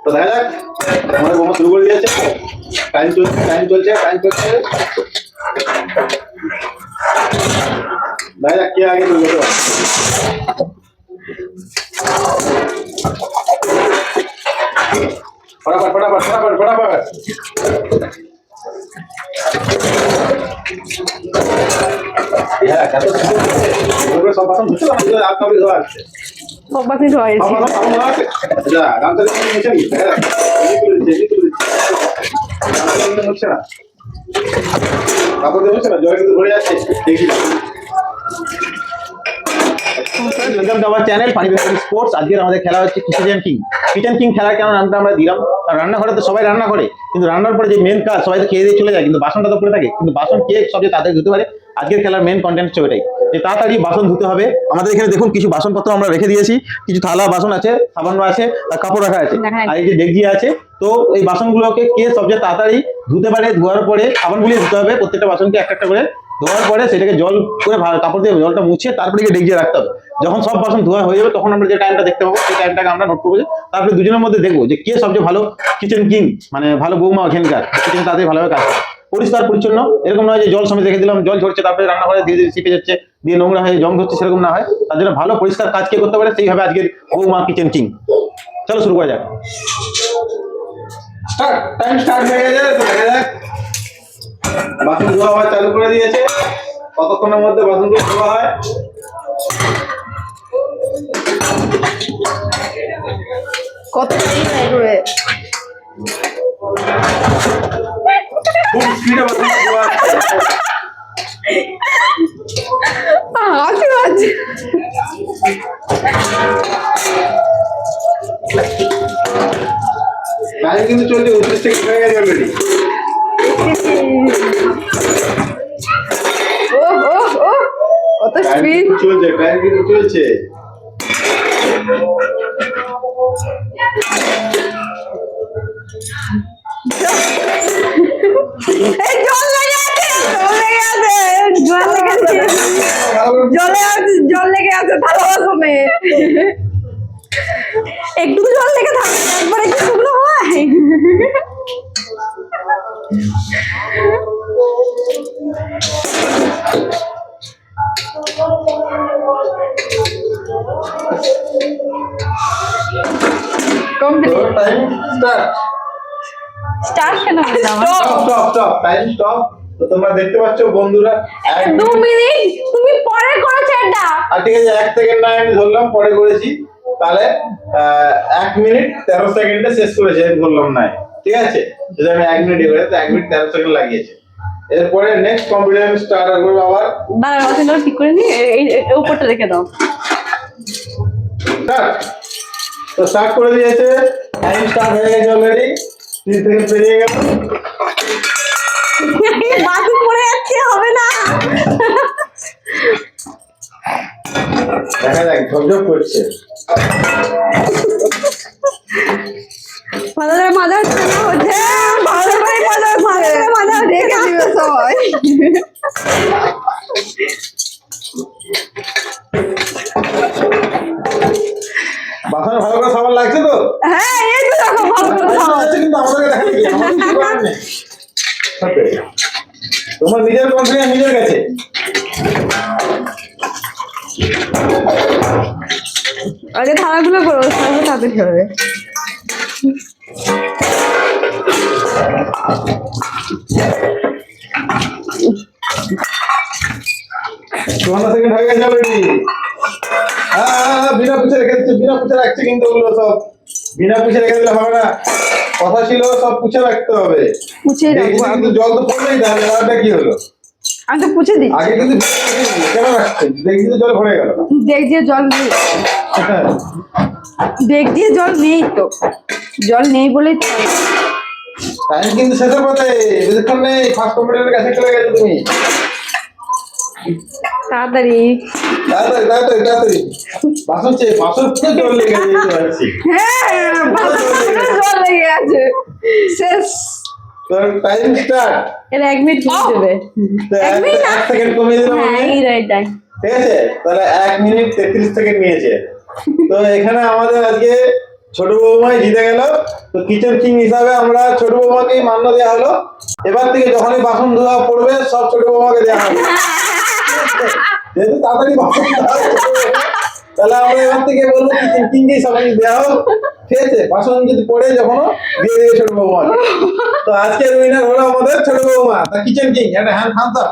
তো দেখা যাক, আমাদের বোমা শুরু করে দিয়েছে। টাইম চলছে। দেখা যাক কে আগে তুলতে পারে। फटाफट सब बासन धुते आप कभी धोआ सब बासन धोए जा काम चले नीचे नहीं ना কাপড় দেবো না জল কিন্তু ভরে যাচ্ছে দেখি ওয়েলকাম টু আওয়ার চ্যানেল পানি স্পোর্টস। আজকে আমাদের খেলা হচ্ছে কিচেন কিং খেলার কেন নামটা আমরা দিলাম, কারণ রান্নাঘরে তো সবাই রান্না করে, কিন্তু রান্নার পরে যে মেন কাজ সবাই তো খেয়ে দিয়ে চলে যায়, কিন্তু বাসনটা তো পড়ে থাকে, কিন্তু বাসন কে সবচেয়ে তাড়াতাড়ি ধুতে পারে। আজকের খেলার মেন কন্টেন্ট হচ্ছে ওইটাই, যে তাড়াতাড়ি বাসন ধুতে হবে। আমাদের এখানে দেখুন কিছু বাসনপত্র আমরা রেখে দিয়েছি, কিছু থালা বাসন আছে, সাবান আছে, আর কাপড় রাখা আছে, আর এই যে ডেকচি আছে। তো এই বাসনগুলোকে কে সবচেয়ে তাড়াতাড়ি ধুতে পারে, ধোয়ার পরে সাবান গুলিয়ে ধুতে হবে প্রত্যেকটা বাসনকে একটা করে। ধোয়ার পরে সেটাকে জল করে কাপড় দিয়ে জলটা মুছে তারপরে ডেকচি রাখতে হবে। যখন সব বাসন ধোয়া হয়ে যাবে তখন আমরা যে টাইমটা দেখতে পাবো সেই টাইমটাকে আমরা নোট করবো। তারপরে দুজনের মধ্যে দেখবো যে কে সবচেয়ে ভালো কিচেন কিং, মানে ভালো বৌমা এখানকার কিচেন তাদের ভালোভাবে কাজ করে। পরিষ্কার পরিচ্ছন্ন, এরকম নয় যে জল সমেত রেখে দিলাম, জল ঝরছে তারপরে রান্নাঘরে ধীরে ধীরে শিখে যাচ্ছে, দিয়ে নোংরা হয়ে জং ধরছে, সেরকম না হয়। তার জন্য ভালো পরিষ্কার কাজ কে করতে পারে সেইভাবে আজকের বৌমা কিচেন কিং। চলো শুরু করা যাক। টাইম স্টার্ট হয়ে গেছে, তো দেখা যাক। বাসন ধোয়া হওয়া চালু করে দিয়েছে, কতক্ষণের মধ্যে বাসনগুলো ধোয়া হয়। কত টাইম লাগবে? খুব স্পিডে বাসন ধোয়া আছে। টাইম কিন্তু চলছে, 29 সেকেন্ড হয়ে গেছে অলরেডি। কত স্পিড চলছে, টাইম কিন্তু চলছে। জল লেগে আছে ভালো বাসনে, একটু জল লেগে থাকে একবারে কি শুকনো হয়? স্টার্ট কেন বললাম? Stop time stop. তো তোমরা দেখতে পাচ্ছ বন্ধুরা 2 মিনিট তুমি পরে করেছো এটা। আর ঠিক আছে 1 সেকেন্ড না আমি ধরলাম, পরে করেছি, তাহলে 1 মিনিট 13 সেকেন্ডে শেষ করেছে ধরলাম না, ঠিক আছে। যদি আমি 1 মিনিট করে তো 1 মিনিট 13 সেকেন্ড লাগিয়েছে। এরপরে নেক্সট কম্পিটিশন স্টার্ট করব আবার। দাঁড়াও ওখানে ঠিক করে নি, এই উপরটা রেখে দাও। স্টার্ট। তো স্টার্ট করে দিয়েছে, টাইম স্টার্ট হয়ে গেছে অলরেডি, 30 সেকেন্ড পেরিয়ে গেল। বাকি পড়ে যাচ্ছে, হবে না। দেখা যাক, ঝপঝপ করছে। মজা হচ্ছে না, হচ্ছে ভালো করে মজা দেখে দিবে সবাই। বাসন ভালো করে সাবান লাগছে তো? হ্যাঁ এই তো দেখো ভালো করে সাবান। কিন্তু আমাদেরকে দেখা দেখি, আমার কিছু করার নেই। তোমার নিজের কনফিডেন্স নিজের কাছে। আগে থালাগুলো করো, তারপর তাড়াতাড়ি হবে। 54 সেকেন্ড হয়ে গেছে অলরেডি। বিনা পুছে রেখে দিচ্ছে, বিনা পুছে রাখছে, কিন্তু ওগুলো সব বিনা পুছে রেখে দিলে হবে না। কথা ছিল সব পুছে রাখতে হবে। পুছে রাখবো, কিন্তু জল তো পড়লেই তাহলে ব্যাপারটা কি হলো? আমি তো পুছে দিই। আগে কিন্তু কেন রাখছেন? দেখি তো জল ভরে গেল। দেখ দিয়ে জল নেই, দেখ দিয়ে জল নেই, তো জল নেই বলেই তো। টাইম কিন্তু শেষের পথে, বেশিক্ষণ নেই, ফার্স্ট কম্পিটিশনের কাছে চলে গেছো তুমি। তাড়াতাড়ি তাড়াতাড়ি বাসন জল লেগে যাচ্ছে। হ্যাঁ জল লেগে আছে, শেষ। Time start. এর 1 মিনিট কমিয়ে দেবে, 1 মিনিট 1 সেকেন্ড কমিয়ে দিলাম। হ্যাঁ এই রাইট, ঠিক আছে, তাহলে 1 মিনিট 33 সেকেন্ড নিয়েছে। তো এখানে আমাদের আজকে ছোট বৌমাই জিতে গেল। তো কিচেন কিং হিসাবে আমরা ছোট বৌমাকেই মান্য দেওয়া হলো। এবার থেকে যখনই বাসন ধোয়া পড়বে সব ছোট বৌমাকে দেওয়া হবে। যেহেতু তাড়াতাড়ি বাসন ধোয়া পড়বে, তাহলে আমরা এবার থেকে বলবো কিচেন কিংকেই সবাই দেওয়া হোক। ঠিক আছে, বাসন যদি পড়ে যখনও দিয়ে দেবে ছোট বৌমাকে। তো আজকের উইনার হলো আমাদের ছোট বৌমা, কিচেন কিং। একটা হ্যান্ড থামস আপ।